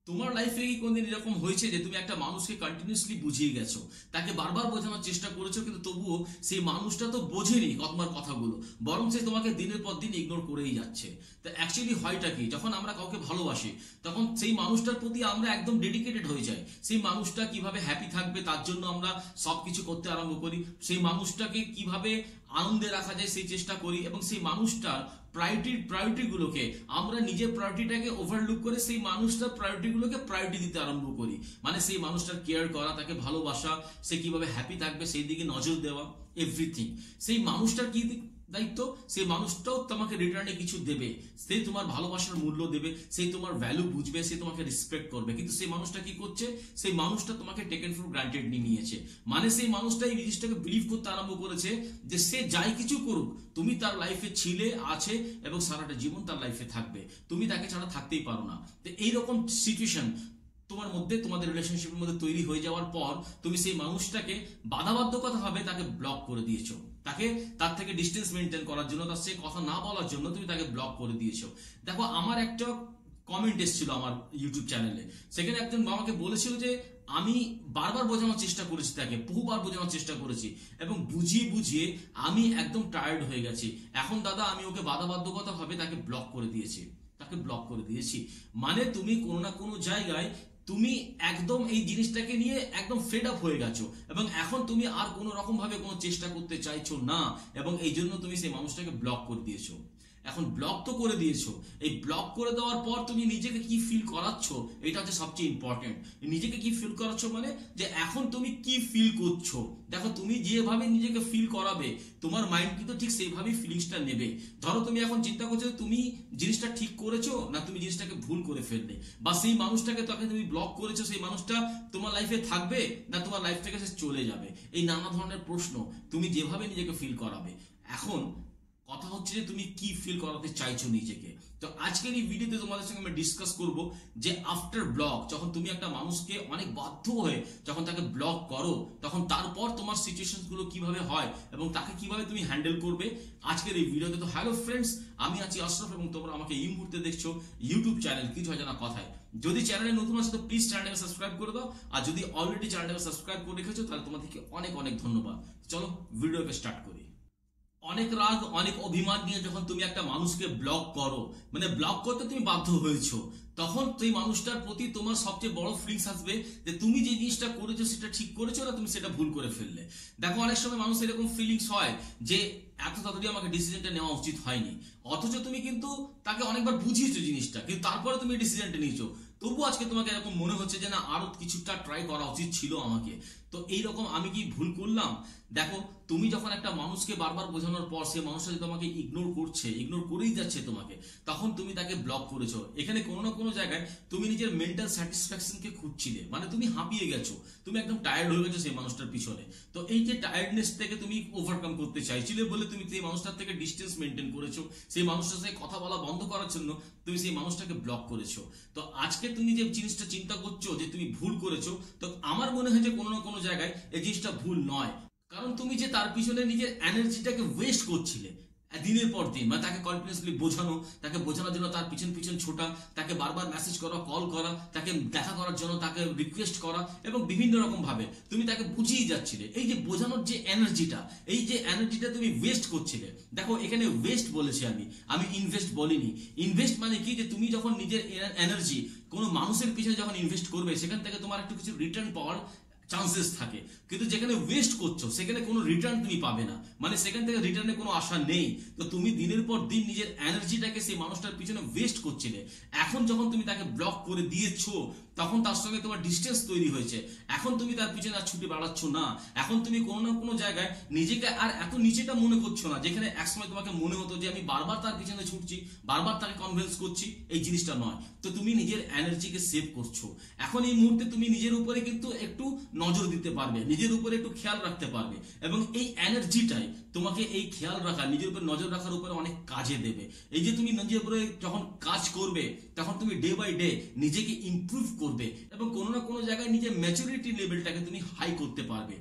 তোমার লাইফে কি কোনদিন এরকম হয়েছে যে তুমি একটা মানুষকে কন্টিনিউসলি বুঝিয়ে গেছো, তাকে বারবার বোঝানোর চেষ্টা করেছো, কিন্তু তবুও সেই মানুষটা তো বোঝেনি তোমার কথাগুলো, বরং সে তোমাকে দিনের পর দিন ইগনোর করেই যাচ্ছে? তা অ্যাকচুয়ালি হয়টা কি, যখন আমরা কাউকে ভালোবাসি তখন সেই মানুষটার প্রতি আমরা একদম ডেডিকেটেড হয়ে যাই। সেই মানুষটা কিভাবে হ্যাপি থাকবে তার জন্য আমরা সবকিছু করতে আরম্ভ করি। সেই মানুষটাকে কিভাবে আনন্দে রাখা যায় সেই চেষ্টা করি, এবং সেই মানুষটার প্রায়োরিটিগুলোকে আমরা নিজের প্রায়োরিটিটাকে ওভারলুক করে সেই মানুষটার প্রায়োরিটিগুলোকে প্রায়োরিটি দিতে আরম্ভ করি। মানে সেই মানুষটার কেয়ার করা, তাকে ভালোবাসা, সে কিভাবে হ্যাপি থাকবে সেই দিকে নজর দেওয়া, এভরিথিং। সেই মানুষটার কি দায়িত্ব, সেই মানুষটাও তোমাকে রিটার্নে কিছু দেবে, সে তোমার ভালোবাসার মূল্য দেবে, সেই তোমার ভ্যালু বুঝবে, সে তোমাকে রেসপেক্ট করবে। কিন্তু সেই মানুষটা কি করছে, সেই মানুষটা তোমাকে টেকেন ফর গ্রান্টেড নিয়েছে। মানে সেই মানুষটা এই জিনিসটাকে বিলিভ করতে আরম্ভ করেছে যে সে যাই কিছু করুক, তুমি তার লাইফে ছিলে, আছে এবং সারাটা জীবন তার লাইফে থাকবে, তুমি তাকে ছাড়া থাকতেই পারো না। তো এইরকম সিচুয়েশন তোমার মধ্যে, তোমাদের রিলেশনশিপের মধ্যে তৈরি হয়ে যাওয়ার পর তুমি সেই মানুষটাকে বাধাবাধ্যকতা ভাবে তাকে ব্লক করে দিয়েছো, তাকে তার থেকে ডিস্টেন্স মেনটেন করার জন্য, তার সে কথা না বলার জন্য তুমি তাকে ব্লক করে দিয়েছো। দেখো, আমার একটা কমেন্ট এসেছিল আমার ইউটিউব চ্যানেলে, সেখানে একজন আমাকে বলেছিল যে আমি বারবার বোঝানোর চেষ্টা করেছি, তাকে বহুবার বোঝানোর চেষ্টা করেছি, এবং বুঝিয়ে বুঝিয়ে আমি একদম টায়ার্ড হয়ে গেছি। এখন দাদা আমি ওকে বাধাবাধ্যকতা ভাবে তাকে ব্লক করে দিয়েছি, তাকে ব্লক করে দিয়েছি। মানে তুমি কোনো না কোনো জায়গায় তুমি একদম এই জিনিসটাকে নিয়ে একদম ফেড আপ হয়ে গেছো, এবং এখন তুমি আর কোনো রকম ভাবে কোনো চেষ্টা করতে চাইছো না, এবং এই জন্য তুমি সেই মানুষটাকে ব্লক করে দিয়েছো। এখন ব্লক তো করে দিয়েছো, এই ব্লক করে দেওয়ার পর তুমি নিজেকে কি ফিল করাচ্ছ, এটা হচ্ছে সবচেয়ে ইম্পর্টেন্ট। নিজেকে কি ফিল করাচ্ছ মানে যে এখন তুমি কি ফিল করছো। দেখো, তুমি যেভাবে নিজেকে ফিল করাবে তোমার মাইন্ড কিন্তু ঠিক সেইভাবেই ফিলিংসটা নেবে। ধরো তুমি এখন চিন্তা করছো তুমি জিনিসটা ঠিক করেছো না তুমি জিনিসটাকে ভুল করে ফেললে, বা সেই মানুষটাকে তাকে তুমি ব্লক করেছো, সেই মানুষটা তোমার লাইফে থাকবে না তোমার লাইফ থেকে সে চলে যাবে। এই নানা ধরনের প্রশ্ন তুমি যেভাবে নিজেকে ফিল করাবে। এখন কথা হচ্ছে যে তুমি কি ফিল করাতে চাইছো নিজেকে। তো আজকের এই ভিডিওতে তোমাদের সঙ্গে আমরা ডিসকাস করব যে আফটার ব্লক, যখন তুমি একটা মানুষকে অনেক বাধ্য হয়ে যখন তাকে ব্লক করো, তখন তারপর তোমার সিচুয়েশন গুলো কিভাবে হয় এবং তাকে কিভাবে তুমি হ্যান্ডেল করবে, আজকের এই ভিডিওতে। তো হ্যালো ফ্রেন্ডস, আমি আছি আশরাফ, এবং তোমরা আমাকে এই মুহূর্তে দেখছো ইউটিউব চ্যানেল কিছু হয় জানা কথায়। যদি চ্যানেলে নতুন আছে তো প্লিজ চ্যানেলটাকে সাবস্ক্রাইব করে দাও, আর যদি অলরেডি চ্যানেলটাকে সাবস্ক্রাইব করে রেখেছো তাহলে তোমাদেরকে অনেক অনেক ধন্যবাদ। চলো ভিডিওকে স্টার্ট করি। অনেক রাগ, অনেক অভিমান নিয়ে যখন তুমি একটা মানুষকে ব্লক করো, মানে ব্লক করতে তুমি বাধ্য হয়েছো, তখন সেই মানুষটার প্রতি তোমার সবচেয়ে বড় ফিলিংস আসবে যে তুমি যে জিনিসটা করেছো সেটা ঠিক করেছো না তুমি সেটা ভুল করে ফেললে। দেখো, অনেক সময় মানুষ এরকম ফিলিংস হয় যে এত তাড়াতাড়ি আমাকে ডিসিশনটা নেওয়া উচিত হয়নি, অথচ তুমি কিন্তু তাকে অনেকবার বুঝিয়েছো জিনিসটা, কিন্তু তারপরে তুমি ডিসিশনটা নিয়েছো, তবু আজকে তোমাকে এরকম মনে হচ্ছে যে না আরো কিছুটা ট্রাই করা উচিত ছিল আমাকে। তো এইরকম আমি কি ভুল করলাম? দেখো, তুমি যখন একটা মানুষকে বারবার বোঝানোর পর সে মানুষটা যদি তোমাকে ইগনোর করছে, ইগনোর করেই যাচ্ছে তোমাকে, তখন তুমি তাকে ব্লক করেছো। এখানে কোনো না কোনো জায়গায় তুমি নিজের মেন্টাল স্যাটিসফ্যাকশনকে খুঁজছিলে, মানে তুমি হাঁপিয়ে গেছো, তুমি একদম টায়ার্ড হয়ে গেছো সেই মানুষটার পিছনে। তো এই যে টায়ার্ডনেস থেকে তুমি ওভারকাম করতে চাইছিলে বলে তুমি সেই মানুষটার থেকে ডিস্টেন্স মেনটেন করেছো, সেই মানুষটার সাথে কথা বলা বন্ধ করার জন্য তুমি সেই মানুষটাকে ব্লক করেছো। তো আজকে তুমি যে জিনিসটা চিন্তা করছো যে তুমি ভুল করেছো, তো আমার মনে হয় যে কোনো না কোনো জায়গায় এই জিনিসটা ভুল নয়, কারণ তুমি যে তার পিছনে নিজের এনার্জিটাকে ওয়েস্ট করছিলে দিনের পর দিন, মানে তাকে কন্টিনিউসলি বোঝানো, তাকে বোঝানোর জন্য তার পিছন পিছন ছোটা, তাকে বারবার মেসেজ করা, কল করা, তাকে দেখা করার জন্য তাকে রিকোয়েস্ট করা, এবং বিভিন্ন রকম ভাবে তুমি তাকে বুঝিয়ে যাচ্ছিলে। এই যে বোঝানোর যে এনার্জিটা, এই যে এনার্জিটা তুমি ওয়েস্ট করছিলে। দেখো, এখানে ওয়েস্ট বলেছি আমি ইনভেস্ট বলিনি। ইনভেস্ট মানে কি, যে তুমি যখন নিজের এনার্জি কোনো মানুষের পিছনে যখন ইনভেস্ট করবে, সেখান থেকে তোমার একটু কিছু রিটার্ন পাওয়ার চান্সেস থাকে, কিন্তু যেখানে ওয়েস্ট করছো সেখানে কোনো রিটার্ন তুমি পাবে না, মানে সেখান থেকে রিটার্নের কোনো আশা নেই। তো তুমি দিনের পর দিন নিজের এনার্জিটাকে সেই মানুষটার পিছনে ওয়েস্ট করছিলে। এখন যখন তুমি তাকে ব্লক করে দিয়েছো, তখন তার সঙ্গে তোমার ডিস্টেন্স তৈরি হয়েছে। এখন তুমি তার পিছনে আর ছুটে বেড়াচ্ছ না, এখন তুমি কোনো না কোনো জায়গায় নিজেকে আর এত নিচেটা মনে করছো না, যেখানে একসময় তোমাকে মনে হতো যে আমি বারবার তার পিছনে ছুটছি, বারবার তাকে কনভিন্স করছি। এই জিনিসটা নয়। তো তুমি নিজের এনার্জিকে সেভ করছো। এখন এই মুহূর্তে তুমি নিজের উপরে কিন্তু একটু নজর দিতে পারবে, নিজের উপরে একটু খেয়াল রাখতে পারবে, এবং এই এনার্জিটাই তোমাকে এই খেয়াল রাখা, নিজের উপর নজর রাখার উপরে অনেক কাজে দেবে। এই যে তুমি নিজের উপরে যখন কাজ করবে, তখন তুমি ডে বাই ডে নিজেকে ইমপ্রুভ করবে, এবং কোনো না কোনো জায়গায় নিজের ম্যাচুরিটি লেভেলটাকে তুমি হাই করতে পারবে।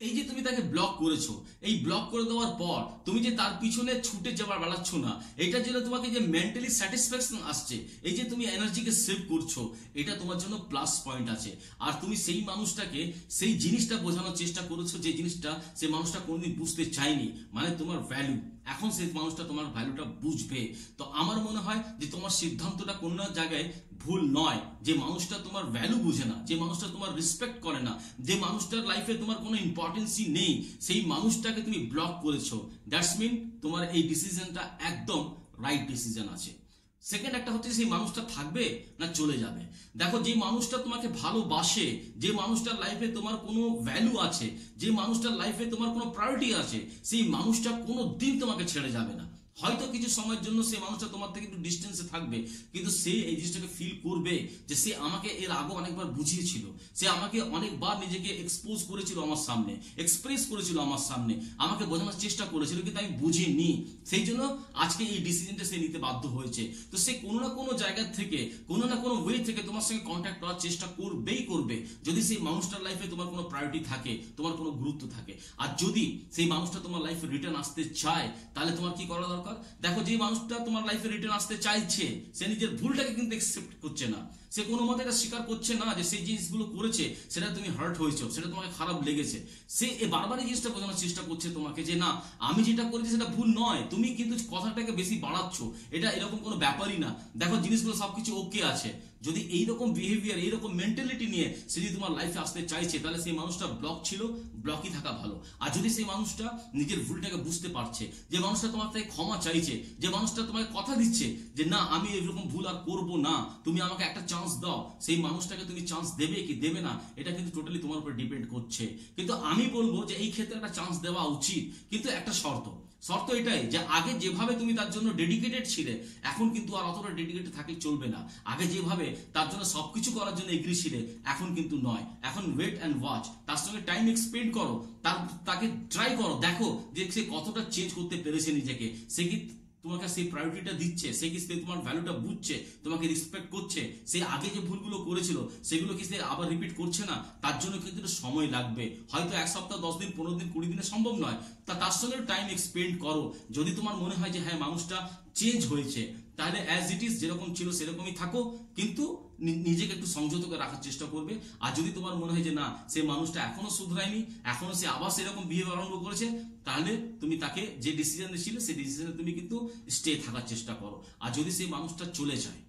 এই যে তুমি তাকে ব্লক করেছো, এই ব্লক করে দেওয়ার পর তুমি যে তার পিছনে ছুটে যাবার বেড়াচ্ছ না, এটার জন্য তোমাকে যে মেন্টালি স্যাটিসফ্যাকশন আসছে, এই যে তুমি এনার্জিকে সেভ করছো, এটা তোমার জন্য প্লাস পয়েন্ট আছে। আর তুমি সেই মানুষটাকে সেই জিনিসটা বোঝানোর চেষ্টা করেছো যে জিনিসটা সেই মানুষটা কোনোদিন বুঝতে চায়নি, মানে তোমার ভ্যালু। এখন সেই মানুষটা তোমার ভ্যালুটা বুঝবে। তো আমার মনে হয় যে তোমার সিদ্ধান্তটা কোনো না জায়গায় ভুল নয়। যে মানুষটা তোমার ভ্যালু বুঝে না, যে মানুষটা তোমার রেসপেক্ট করে না, যে মানুষটার লাইফে তোমার কোনো ইম্পর্টেন্সই নেই, সেই মানুষটাকে তুমি ব্লক করেছো, দ্যাটস মিন তোমার এই ডিসিশনটা একদম রাইট ডিসিশন আছে। সেকেন্ড একটা হচ্ছে সেই মানুষটা থাকবে না চলে যাবে। দেখো, যে মানুষটা তোমাকে ভালোবাসে, যে মানুষটার লাইফে তোমার কোনো ভ্যালু আছে, যে মানুষটার লাইফে তোমার কোনো প্রায়োরিটি আছে, সেই মানুষটা কোনো দিন তোমাকে ছেড়ে যাবে না। হয়তো কিছু সময়ের জন্য সেই মানুষটা তোমার থেকে একটু ডিস্টেন্সে থাকবে, কিন্তু সে এই জিনিসটাকে ফিল করবে যে সে আমাকে এর আগে অনেকবার বুঝিয়েছিল, সে আমাকে অনেকবার নিজেকে এক্সপোজ করেছিল আমার সামনে, এক্সপ্রেস করেছিল আমার সামনে, আমাকে বোঝানোর চেষ্টা করেছিল, কিন্তু আমি বুঝিনি। সেই জন্য আজকে এই ডিসিশনটা সে নিতে বাধ্য হয়েছে। তো সে কোনো না কোনো জায়গা থেকে, কোনো না কোনো ওয়ে থেকে তোমার সঙ্গে কন্ট্যাক্ট করার চেষ্টা করবেই করবে, যদি সেই মানুষটার লাইফে তোমার কোনো প্রায়োরিটি থাকে, তোমার কোনো গুরুত্ব থাকে। আর যদি সেই মানুষটা তোমার লাইফে রিটার্ন আসতে চায়, তাহলে তোমার কি করা দরকার? দেখো, যে মানুষটা তোমার লাইফে রিটার্ন আসতে চাইছে, সে নিজের ভুলটাকে কিন্তু একসেপ্ট করছে না, সে কোনো মতে এটা স্বীকার করছে না যে সেই জিনিসগুলো করেছে, সেটা তুমি হার্ট হয়েছো, সেটা তোমাকে খারাপ লেগেছে। সে বারবার এই জিনিসটা বোঝানোর চেষ্টা করছে তোমাকে যে না, আমি যেটা করেছি সেটা ভুল নয়, তুমি কিন্তু কথাটাকে বেশি বাড়াচ্ছ, এটা এরকম কোনো ব্যাপারই না। দেখো, জিনিসগুলো সবকিছু ওকে আছে। যদি এইরকম বিহেভিয়ার, এইরকম মেন্টালিটি নিয়ে সে যদি তোমার লাইফে আসতে চাইছে, তাহলে সেই মানুষটা ব্লক ছিল, ব্লকই থাকা ভালো। আর যদি সেই মানুষটা নিজের ভুলটাকে বুঝতে পারছে, যে মানুষটা তোমার থেকে ক্ষমা চাইছে, যে মানুষটা তোমাকে কথা দিচ্ছে যে না, আমি এরকম ভুল আর করবো না, তুমি আমাকে একটা চান্স দাও, সেই মানুষটাকে তুমি চান্স দেবে কি দেবে না, এটা কিন্তু টোটালি তোমার উপর ডিপেন্ড করছে। কিন্তু আমি বলবো যে এই ক্ষেত্রে একটা চান্স দেওয়া উচিত, কিন্তু একটা শর্ত এটাই যে আগে যেভাবে তুমি তার জন্য ডেডিকেটেড ছিলে, এখন কিন্তু আর অতটা ডেডিকেটেড থাকলে চলবে না। আগে যেভাবে তার জন্য সবকিছু করার জন্য এগ্রি ছিলে, এখন কিন্তু নয়। এখন ওয়েট অ্যান্ড ওয়াচ, তার সঙ্গে টাইম এক্সপেন্ড করো, তাকে ট্রাই করো, দেখো যে সে কতটা চেঞ্জ করতে পেরেছে নিজেকে, সে কি তোমাকে সেই প্রায়োরিটিটা দিচ্ছে, সে কি তোমার ভ্যালুটা বুঝছে, তোমাকে রেসপেক্ট করছে, সে আগে যে ভুলগুলো করেছিল সেগুলো কি সে আবার রিপিট করছে না। তার জন্য কিন্তু সময় লাগবে, হয়তো 1 সপ্তাহ, 10 দিন, 15 দিন, 20 দিনে সম্ভব নয়। তার সঙ্গে টাইম এক্সপেন্ড করো। যদি তোমার মনে হয় যে হ্যাঁ, মানুষটা চেঞ্জ হয়েছে, তাহলে অ্যাজ ইট ইজ যেরকম ছিল সেরকমই থাকো, কিন্তু নিজেকে একটু সংযত করে রাখার চেষ্টা করবে। আর যদি তোমার মনে হয় যে না, সে মানুষটা এখনো শুধরায়নি, এখনো সে আবার সেরকম বিহেভিয়ার আরম্ভ করেছে, তাহলে তুমি তাকে যে ডিসিশনে ছিল সেই ডিসিশনে তুমি কিন্তু স্টে থাকার চেষ্টা করো। আর যদি সেই মানুষটা চলে যায়,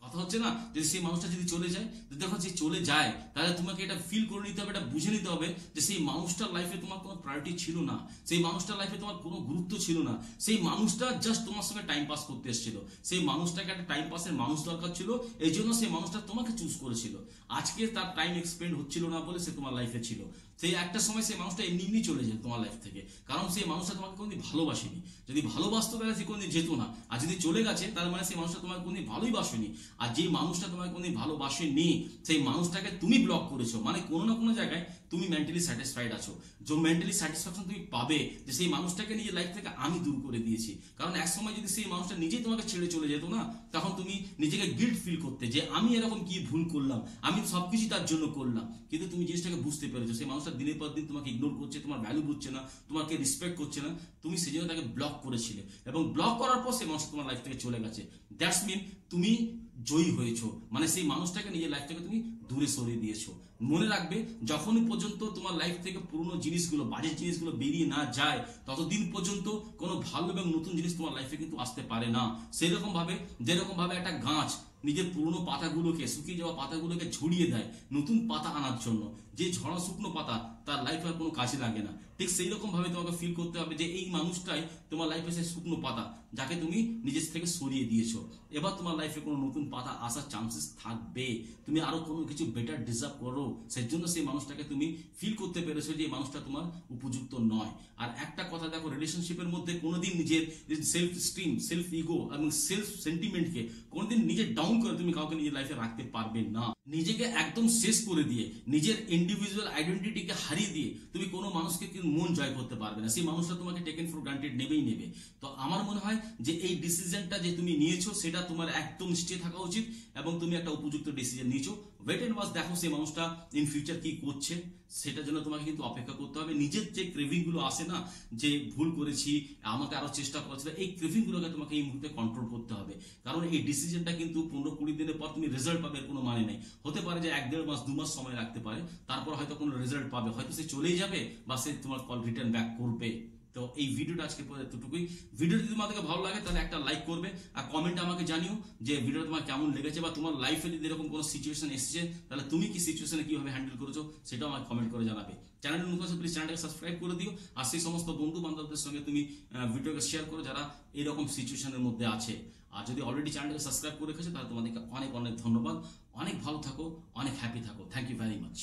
কথা হচ্ছে না, যদি সেই মানুষটা যদি চলে যায়, দেখো যে চলে যায়, তাহলে তোমাকে এটা ফিল করে নিতে হবে, এটা বুঝে নিতে হবে যে সেই মানুষটার লাইফে তোমার কোনো প্রায়োরিটি ছিল না, সেই মানুষটার লাইফে তোমার কোনো গুরুত্ব ছিল না, সেই মানুষটা জাস্ট তোমার সঙ্গে টাইম পাস করতে এসেছিল, সেই মানুষটাকে একটা টাইম পাসের মানুষ দরকার ছিল, এই জন্য সেই মানুষটা তোমাকে চুজ করেছিল। আজকে তার টাইম এক্সপেন্ড হচ্ছিল না বলে সে তোমার লাইফে ছিল। সেই একটা সময় সেই মানুষটা এমনি এমনি চলে যেত তোমার লাইফ থেকে, কারণ সেই মানুষটা তোমাকে কোনোদিন ভালোবাসেনি। যদি ভালোবাসতো তাহলে সে কোনোদিন যেত না। আর যদি চলে গেছে, তার মানে সেই মানুষটা তোমাকে কোনোদিন ভালোই বাসেনি। আর যে মানুষটা তোমাকে কোনোদিন ভালোবাসেনি, সেই মানুষটাকে তুমি ব্লক করেছো, মানে কোনো না কোনো জায়গায় তুমি মেন্টালি স্যাটিসফাইড আছো। যে মেন্টালি স্যাটিসফ্যাকশন তুমি পাবে যে সেই মানুষটাকে নিজের লাইফ থেকে আমি দূর করে দিয়েছি। কারণ এক সময় যদি সেই মানুষটা নিজেই তোমাকে ছেড়ে চলে যেত না, তখন তুমি নিজেকে গিল্ট ফিল করতে যে আমি এরকম কি ভুল করলাম, আমি সবকিছু তার জন্য করলাম। কিন্তু তুমি জিনিসটাকে বুঝতে পেরেছো সেই মানুষটা দিনের পর দিন তোমাকে ইগনোর করছে, তোমার ভ্যালু বুঝছে না, তোমাকে রেসপেক্ট করছে না, তুমি সেই জন্য তাকে ব্লক করেছিলে, এবং ব্লক করার পর সেই মানুষ তোমার লাইফ থেকে চলে গেছে। দ্যাটস মিন তুমি জয়ী হয়েছো, মানে সেই মানুষটাকে নিজের লাইফ থেকে তুমি দূরে সরিয়ে দিয়েছো। মনে রাখবে, যখনই পর্যন্ত তোমার লাইফ থেকে পুরনো জিনিসগুলো, বাজে জিনিসগুলো বেরিয়ে না যায়, ততদিন পর্যন্ত কোনো ভালো এবং নতুন জিনিস তোমার লাইফে কিন্তু আসতে পারে না। সেরকম ভাবে, যেরকম ভাবে একটা গাছ নিজের পুরনো পাতাগুলোকে, শুকিয়ে যাওয়া পাতাগুলোকে ঝরিয়ে দেয় নতুন পাতা আনার জন্য, যে ঝরা শুকনো পাতা তার লাইফে আর কোনো কাজে লাগে না, ঠিক সেই রকম ভাবে তোমাকে ফিল করতে হবে যে এই মানুষটাই তোমার লাইফে সেই শুকনো পাতা, যাকে তুমি নিজের থেকে সরিয়ে দিয়েছো। এবার তোমার লাইফে কোনো নতুন পাতা আসার চান্সেস থাকবে, তুমি আরো কোনো কিছু বেটার ডিজার্ভ করো, সেই জন্য সেই মানুষটাকে তুমি ফিল করতে পেরেছো যে এই মানুষটা তোমার উপযুক্ত নয়। আর একটা কথা দেখো, রিলেশনশিপের মধ্যে কোনোদিন নিজের সেলফ স্টিম, সেলফ ইগো এবং সেলফ সেন্টিমেন্টকে কোনোদিন নিজের ডাউন করে তুমি কাউকে নিজের লাইফে রাখতে পারবে না। নিজেকে একদম শেষ করে দিয়ে, নিজের ইন্ডিভিজুয়াল আইডেন্টিটিকে হারিয়ে দিয়ে তুমি কোনো মানুষকে মন জয় করতে পারবে না, সেই মানুষটা তোমাকে টেকেন ফর গ্রান্টেড নেবেই নেবে। তো আমার মনে হয় যে এই ডিসিশনটা যে তুমি নিয়েছো সেটা তোমার একদম স্টে থাকা উচিত এবং তুমি একটা উপযুক্ত ডিসিশন নিয়েছো। ওয়েট এন্ড ওয়াচ, দেখো সেই মানুষটা ইন ফিউচার কি করছে, সেটার জন্য তোমাকে কিন্তু অপেক্ষা করতে হবে। নিজের যে ক্রেভিং গুলো আসে না, যে ভুল করেছি, আমাকে আরো চেষ্টা করেছিল, এই ক্রেভিং গুলোকে তোমাকে এই মুহূর্তে কন্ট্রোল করতে হবে। কারণ এই ডিসিশনটা কিন্তু 15-20 দিনের পর তুমি রেজাল্ট পাবে কোনো মানে নেই। হতে পারে যে 1-1.5 মাস 2 মাস সময় লাগতে পারে, তারপর হয়তো কোনো রেজাল্ট পাবে, হয়তো সে চলেই যাবে বা সে তোমার কল রিটার্ন ব্যাক করবে। তো এই ভিডিওটা আজকে এতটুকুই। ভিডিও যদি তোমাদেরকে ভালো লাগে তাহলে একটা লাইক করবে আর কমেন্টে আমাকে জানিও যে ভিডিওটা তোমার কেমন লেগেছে, বা তোমার লাইফে যদি এরকম কোনো সিচুয়েশন এসেছে তাহলে তুমি কি সিচুয়েশনে কিভাবে হ্যান্ডেল করেছো সেটাও আমাকে কমেন্ট করে জানাবে। চ্যানেলটা নতুন আছে প্লিজ চ্যানেলটাকে সাবস্ক্রাইব করে দিও, আর সেই সমস্ত বন্ধু বান্ধবদের সঙ্গে তুমি ভিডিওকে শেয়ার করো যারা এরকম সিচুয়েশনের মধ্যে আছে। আর যদি অলরেডি চ্যানেলটাকে সাবস্ক্রাইব করে রেখেছো তাহলে তোমাদেরকে অনেক অনেক ধন্যবাদ। অনেক ভালো থাকো, অনেক হ্যাপি থাকো। Thank you very much.